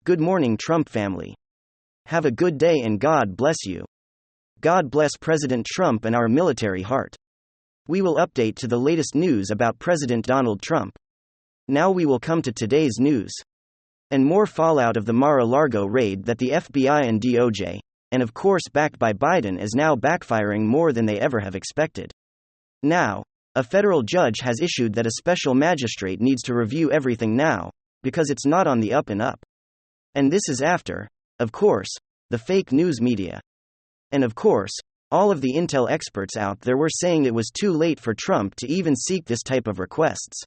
Good morning, Trump family. Have a good day and God bless you. God bless President Trump and our military heart. We will update to the latest news about President Donald Trump. Now we will come to today's news. And more fallout of the Mar-a-Lago raid that the FBI and DOJ, and of course backed by Biden, is now backfiring more than they ever have expected. Now, a federal judge has issued that a special magistrate needs to review everything now, because it's not on the up and up. And this is after, of course, the fake news media. And of course, all of the intel experts out there were saying it was too late for Trump to even seek this type of requests.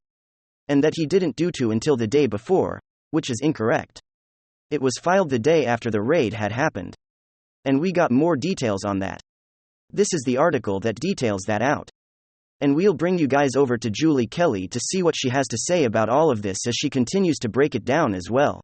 And that he didn't do to until the day before, which is incorrect. It was filed the day after the raid had happened. And we got more details on that. This is the article that details that out. And we'll bring you guys over to Julie Kelly to see what she has to say about all of this as she continues to break it down as well.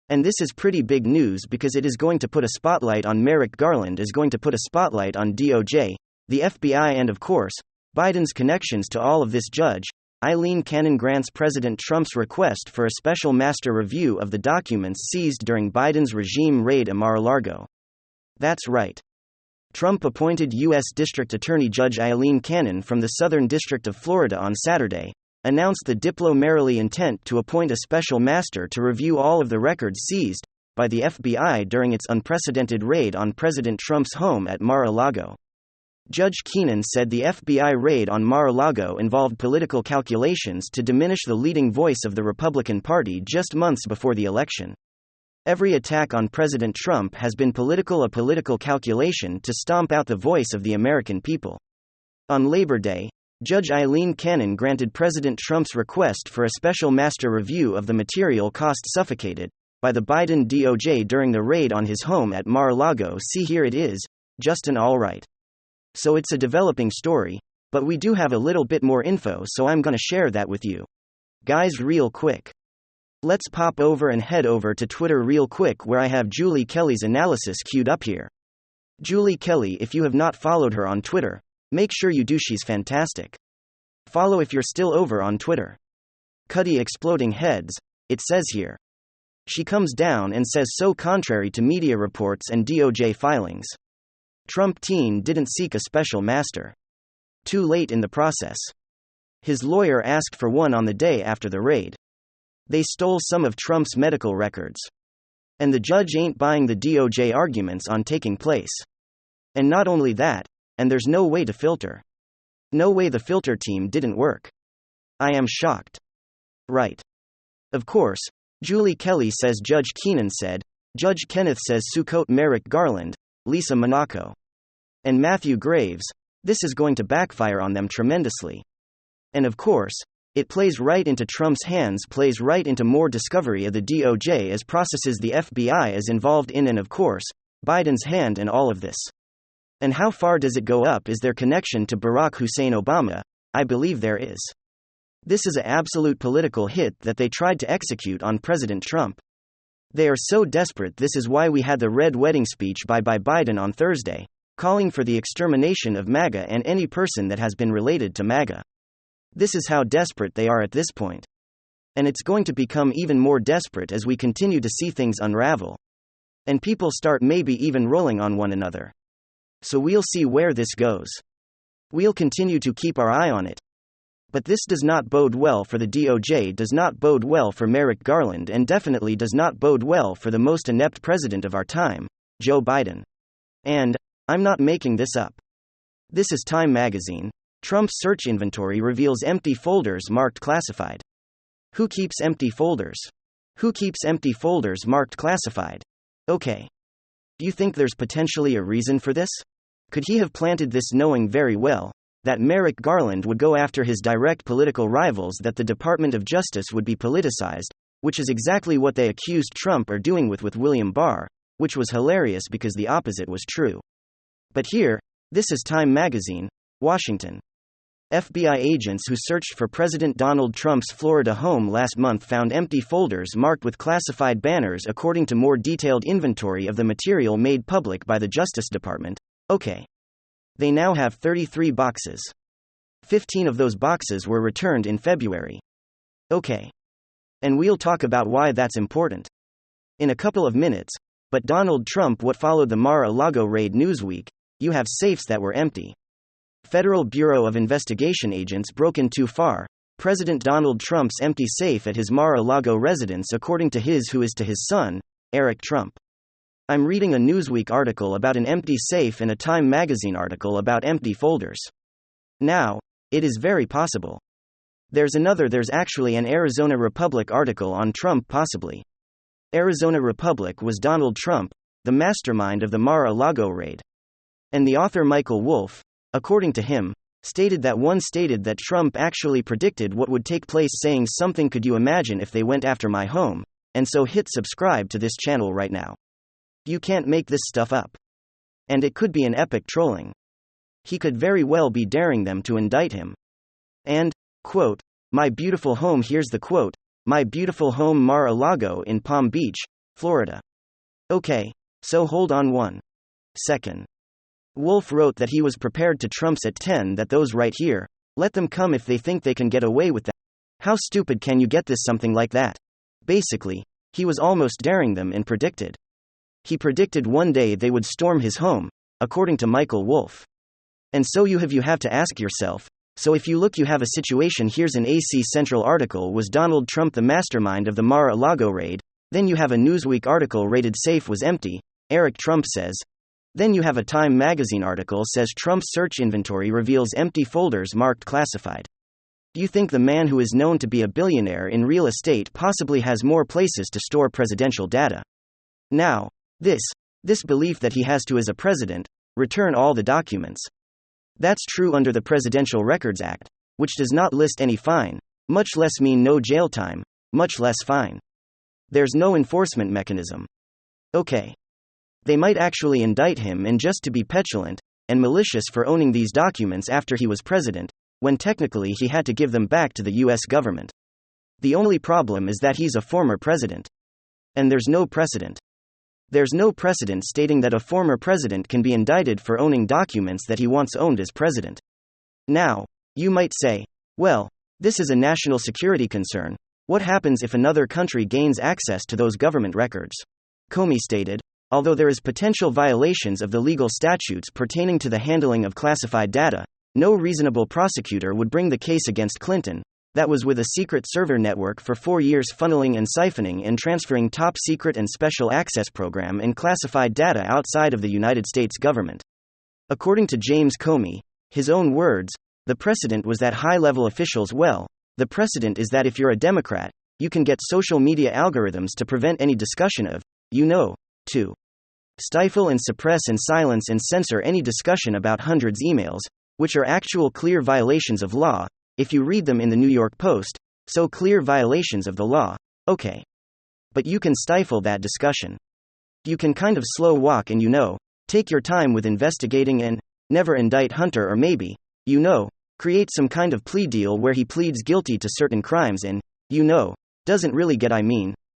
And this is pretty big news because it is going to put a spotlight on Merrick Garland, is going to put a spotlight on DOJ, the FBI, and of course, Biden's connections to all of this. Judge Aileen Cannon grants President Trump's request for a special master review of the documents seized during Biden's regime raid at Mar-a-Lago. That's right. Trump appointed U.S. District Attorney Judge Aileen Cannon from the Southern District of Florida on Saturday, announced the diplomatically intent to appoint a special master to review all of the records seized by the FBI during its unprecedented raid on President Trump's home at Mar-a-Lago. Judge Keenan said the FBI raid on Mar-a-Lago involved political calculations to diminish the leading voice of the Republican Party just months before the election. Every attack on President Trump has been a political calculation to stomp out the voice of the American people. On Labor Day, Judge Aileen Cannon granted President Trump's request for a special master review of the material cost suffocated by the Biden DOJ during the raid on his home at Mar-a-Lago. See, here it is, just an all right. So it's a developing story, but we do have a little bit more info, so I'm gonna share that with you guys real quick. Let's pop over and head over to Twitter real quick, where I have Julie Kelly's analysis queued up here. Julie Kelly, if you have not followed her on Twitter, make sure you do, she's fantastic. Follow if you're still over on Twitter. Cuddy exploding heads, it says here. She comes down and says, so contrary to media reports and DOJ filings, Trump teen didn't seek a special master. Too late in the process. His lawyer asked for one on the day after the raid. They stole some of Trump's medical records. And the judge ain't buying the DOJ arguments on taking place. And not only that, and there's no way to filter. No way the filter team didn't work. I am shocked. Right. Of course, Julie Kelly says Judge Keenan said, Judge Kenneth says Sukkot Merrick Garland, Lisa Monaco, and Matthew Graves, this is going to backfire on them tremendously. And of course, it plays right into Trump's hands, plays right into more discovery of the DOJ as processes the FBI is involved in, and of course, Biden's hand in all of this. And how far does it go up? Is there connection to Barack Hussein Obama? I believe there is. This is an absolute political hit that they tried to execute on President Trump. They are so desperate. This is why we had the red wedding speech by Biden on Thursday, calling for the extermination of MAGA and any person that has been related to MAGA. This is how desperate they are at this point. And it's going to become even more desperate as we continue to see things unravel. And people start maybe even rolling on one another. So we'll see where this goes. We'll continue to keep our eye on it. But this does not bode well for the DOJ, does not bode well for Merrick Garland, and definitely does not bode well for the most inept president of our time, Joe Biden. And, I'm not making this up. This is Time magazine. Trump's search inventory reveals empty folders marked classified. Who keeps empty folders? Who keeps empty folders marked classified? Okay. Do you think there's potentially a reason for this? Could he have planted this knowing very well that Merrick Garland would go after his direct political rivals, that the Department of Justice would be politicized, which is exactly what they accused Trump of doing with William Barr, which was hilarious because the opposite was true. But here, this is Time magazine, Washington. FBI agents who searched for President Donald Trump's Florida home last month found empty folders marked with classified banners according to more detailed inventory of the material made public by the Justice Department. Okay. They now have 33 boxes. 15 of those boxes were returned in February. Okay. And we'll talk about why that's important. In a couple of minutes, but Donald Trump. What followed the Mar-a-Lago raid? Newsweek. You have safes that were empty. Federal Bureau of Investigation agents broke in too far. President Donald Trump's empty safe at his Mar-a-Lago residence, according to his who is to his son, Eric Trump. I'm reading a Newsweek article about an empty safe and a Time magazine article about empty folders. Now, it is very possible. There's actually an Arizona Republic article on Trump possibly. Arizona Republic was Donald Trump, the mastermind of the Mar-a-Lago raid. And the author Michael Wolff, according to him, stated that Trump actually predicted what would take place, saying something, "Could you imagine if they went after my home? And so hit subscribe to this channel right now. You can't make this stuff up." And it could be an epic trolling. He could very well be daring them to indict him. And, quote, "My beautiful home," here's the quote, "My beautiful home Mar-a-Lago in Palm Beach, Florida." Okay, so hold on 1 second. Wolff wrote that he was prepared to Trump's at 10, that those right here, let them come if they think they can get away with that. How stupid can you get this? Something like that. Basically, he was almost daring them and predicted. He predicted one day they would storm his home, according to Michael Wolff. And so you have to ask yourself, so if you look, you have a situation. Here's an AC Central article, was Donald Trump the mastermind of the Mar-a-Lago raid? Then you have a Newsweek article, rated safe was empty, Eric Trump says. Then you have a Time magazine article, says Trump's search inventory reveals empty folders marked classified. You think the man who is known to be a billionaire in real estate possibly has more places to store presidential data? Now, this belief that he has to, as a president, return all the documents. That's true under the Presidential Records Act, which does not list any fine, much less mean no jail time, much less fine. There's no enforcement mechanism. Okay. They might actually indict him, and just to be petulant and malicious, for owning these documents after he was president, when technically he had to give them back to the US government. The only problem is that he's a former president. And there's no precedent. There's no precedent stating that a former president can be indicted for owning documents that he once owned as president. Now, you might say, well, this is a national security concern. What happens if another country gains access to those government records? Comey stated, although there is potential violations of the legal statutes pertaining to the handling of classified data, no reasonable prosecutor would bring the case against Clinton, that was with a secret server network for 4 years, funneling and siphoning and transferring top secret and special access program and classified data outside of the United States government. According to James Comey, his own words, the precedent was that high-level officials, the precedent is that if you're a Democrat, you can get social media algorithms to prevent any discussion of, to stifle and suppress and silence and censor any discussion about hundreds emails, which are actual clear violations of law, if you read them in the New York Post, so clear violations of the law, okay. But you can stifle that discussion. You can kind of slow walk and take your time with investigating and never indict Hunter, or maybe, create some kind of plea deal where he pleads guilty to certain crimes and, doesn't really get.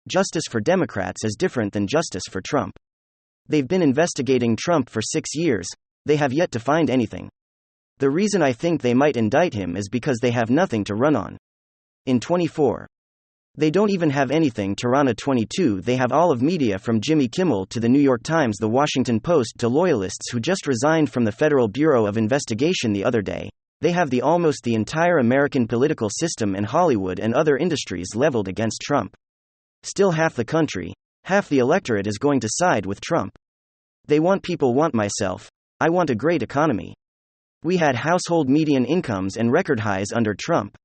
Justice for Democrats is different than justice for Trump. They've been investigating Trump for 6 years, they have yet to find anything. The reason I think they might indict him is because they have nothing to run on. In 24. They don't even have anything to run. 22. They have all of media from Jimmy Kimmel to the New York Times, the Washington Post to loyalists who just resigned from the Federal Bureau of Investigation the other day. They have almost the entire American political system and Hollywood and other industries leveled against Trump. Still half the country, half the electorate is going to side with Trump. They want myself. I want a great economy. We had household median incomes and record highs under Trump.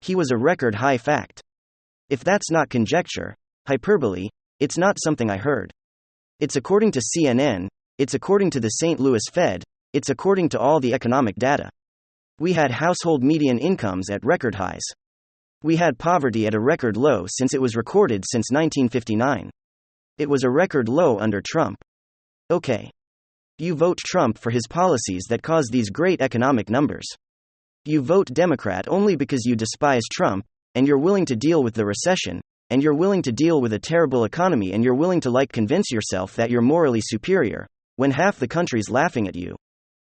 He was a record high fact. If that's not conjecture, hyperbole, it's not something I heard. It's according to CNN, it's according to the St. Louis Fed, it's according to all the economic data. We had household median incomes at record highs. We had poverty at a record low since it was recorded since 1959. It was a record low under Trump. Okay. You vote Trump for his policies that cause these great economic numbers. You vote Democrat only because you despise Trump, and you're willing to deal with the recession, and you're willing to deal with a terrible economy, and you're willing to convince yourself that you're morally superior, when half the country's laughing at you.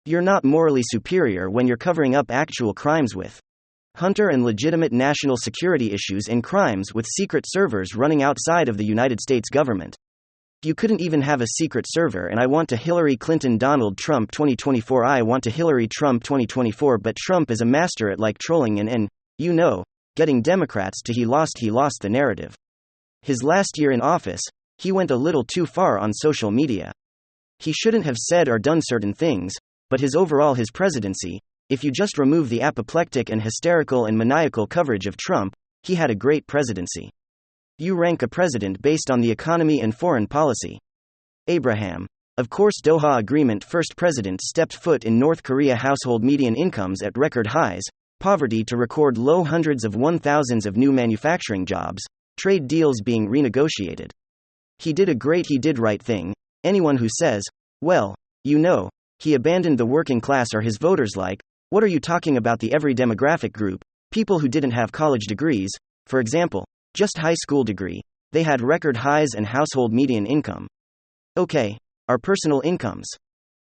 You're not morally superior when you're covering up actual crimes with Hunter and legitimate national security issues and crimes with secret servers running outside of the United States government. You couldn't even have a secret server. And I want to Hillary Clinton Donald Trump 2024. I want to Hillary Trump 2024. But Trump is a master at trolling and getting Democrats to he lost the narrative. His last year in office, he went a little too far on social media. He shouldn't have said or done certain things, but his presidency, if you just remove the apoplectic and hysterical and maniacal coverage of Trump, he had a great presidency. You rank a president based on the economy and foreign policy. Abraham. Of course, Doha Agreement. First president stepped foot in North Korea. Household median incomes at record highs, poverty to record low, hundreds of thousands of new manufacturing jobs, trade deals being renegotiated. He did right thing. Anyone who says, well, he abandoned the working class are his voters like, what are you talking about? The every demographic group, people who didn't have college degrees, for example, just high school degree, they had record highs and household median income. Okay, our personal incomes.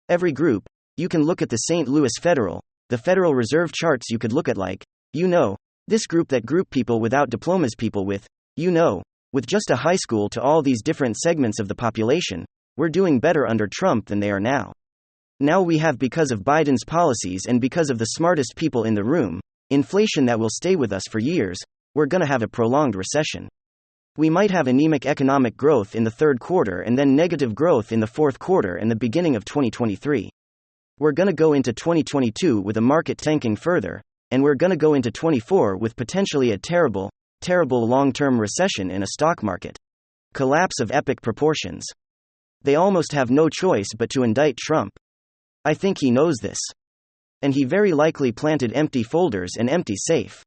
Every group, you can look at the St. Louis Federal, the Federal Reserve charts. You could look at this group, that group, people without diplomas, people with just a high school, to all these different segments of the population. We're doing better under Trump than they are now. Now we have, because of Biden's policies and because of the smartest people in the room, inflation that will stay with us for years. We're gonna have a prolonged recession. We might have anemic economic growth in the third quarter and then negative growth in the fourth quarter and the beginning of 2023. We're gonna go into 2022 with a market tanking further, and we're gonna go into 24 with potentially a terrible long-term recession in a stock market collapse of epic proportions. They almost have no choice but to indict Trump. I think he knows this. And he very likely planted empty folders and empty safe.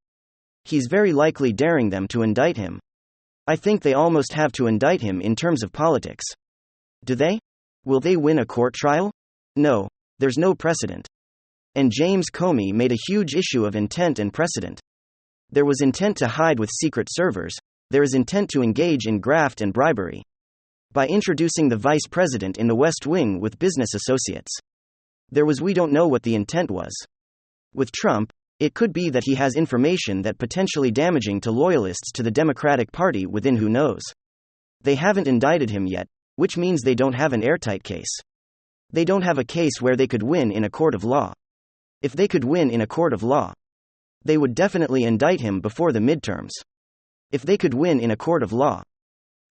He's very likely daring them to indict him. I think they almost have to indict him in terms of politics. Do they? Will they win a court trial? No, there's no precedent. And James Comey made a huge issue of intent and precedent. There was intent to hide with secret servers, there is intent to engage in graft and bribery. By introducing the vice president in the West Wing with business associates. There was, we don't know what the intent was. With Trump, it could be that he has information that potentially damaging to loyalists to the Democratic Party within. Who knows? They haven't indicted him yet, which means they don't have an airtight case. They don't have a case where they could win in a court of law. If they could win in a court of law, they would definitely indict him before the midterms. If they could win in a court of law,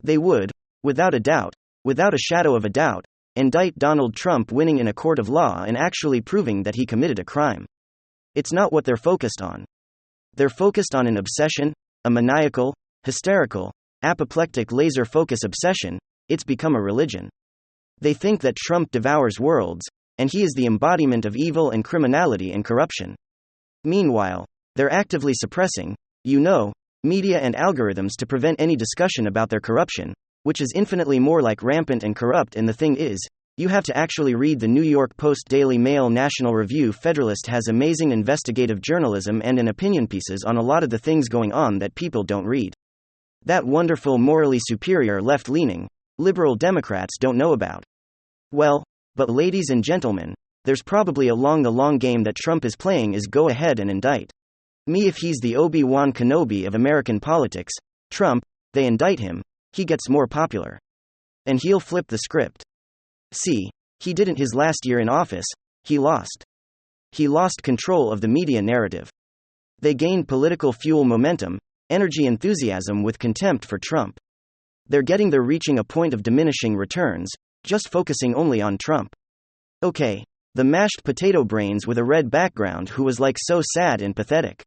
they would, without a doubt, without a shadow of a doubt, indict Donald Trump, winning in a court of law and actually proving that he committed a crime. It's not what they're focused on. They're focused on an obsession, a maniacal, hysterical, apoplectic laser focus obsession. It's become a religion. They think that Trump devours worlds, and he is the embodiment of evil and criminality and corruption. Meanwhile, they're actively suppressing, media and algorithms to prevent any discussion about their corruption, which is infinitely more like rampant and corrupt. And the thing is, you have to actually read the New York Post, Daily Mail, National Review. Federalist has amazing investigative journalism and opinion pieces on a lot of the things going on that people don't read. That wonderful, morally superior, left-leaning, liberal Democrats don't know about. Well, but ladies and gentlemen, there's probably the long game that Trump is playing is go ahead and indict me. If he's the Obi-Wan Kenobi of American politics, Trump, they indict him, he gets more popular. And he'll flip the script. See, he didn't his last year in office, he lost. He lost control of the media narrative. They gained political fuel, momentum, energy, enthusiasm with contempt for Trump. They're reaching a point of diminishing returns, just focusing only on Trump. Okay, the mashed potato brains with a red background who was so sad and pathetic.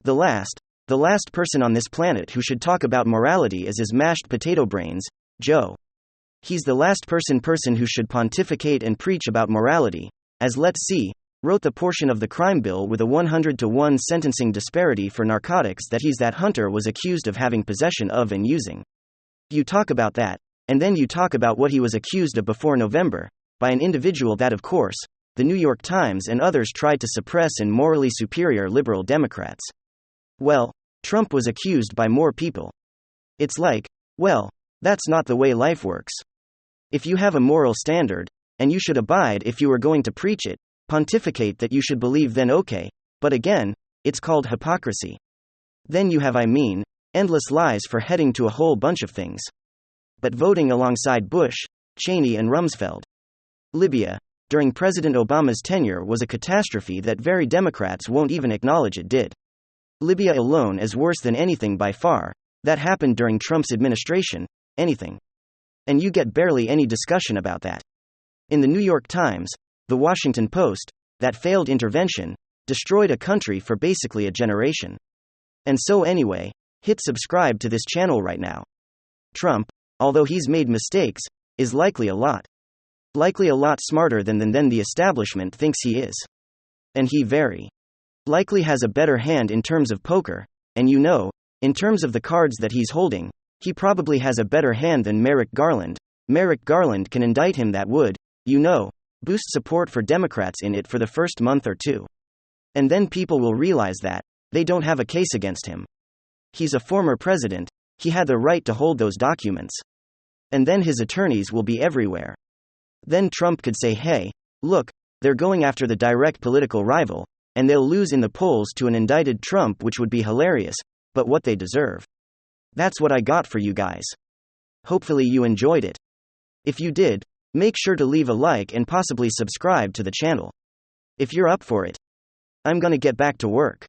The last person on this planet who should talk about morality is his mashed potato brains, Joe. He's the last person who should pontificate and preach about morality, as Let's See wrote the portion of the crime bill with a 100-to-1 sentencing disparity for narcotics that Hunter was accused of having possession of and using. You talk about that, and then you talk about what he was accused of before November, by an individual that, of course, the New York Times and others tried to suppress in morally superior liberal Democrats. Well, Trump was accused by more people. It's well, that's not the way life works. If you have a moral standard, and you should abide if you are going to preach it, pontificate that you should believe, then okay, but again, It's called hypocrisy. Then you have, endless lies for heading to a whole bunch of things. But voting alongside Bush, Cheney, and Rumsfeld. Libya, during President Obama's tenure, was a catastrophe that very Democrats won't even acknowledge it did. Libya alone is worse than anything by far that happened during Trump's administration, anything. And you get barely any discussion about that. In the New York Times, the Washington Post, that failed intervention destroyed a country for basically a generation. And so anyway, hit subscribe to this channel right now. Trump, although he's made mistakes, is likely a lot smarter than the establishment thinks he is. And he very likely has a better hand in terms of poker, and in terms of the cards that he's holding, he probably has a better hand than Merrick Garland. Merrick Garland can indict him. That would, boost support for Democrats in it for the first month or two. And then people will realize that they don't have a case against him. He's a former president, he had the right to hold those documents. And then his attorneys will be everywhere. Then Trump could say, hey, look, they're going after the direct political rival, and they'll lose in the polls to an indicted Trump, which would be hilarious, but what they deserve. That's what I got for you guys. Hopefully you enjoyed it. If you did, make sure to leave a like and possibly subscribe to the channel. If you're up for it, I'm gonna get back to work.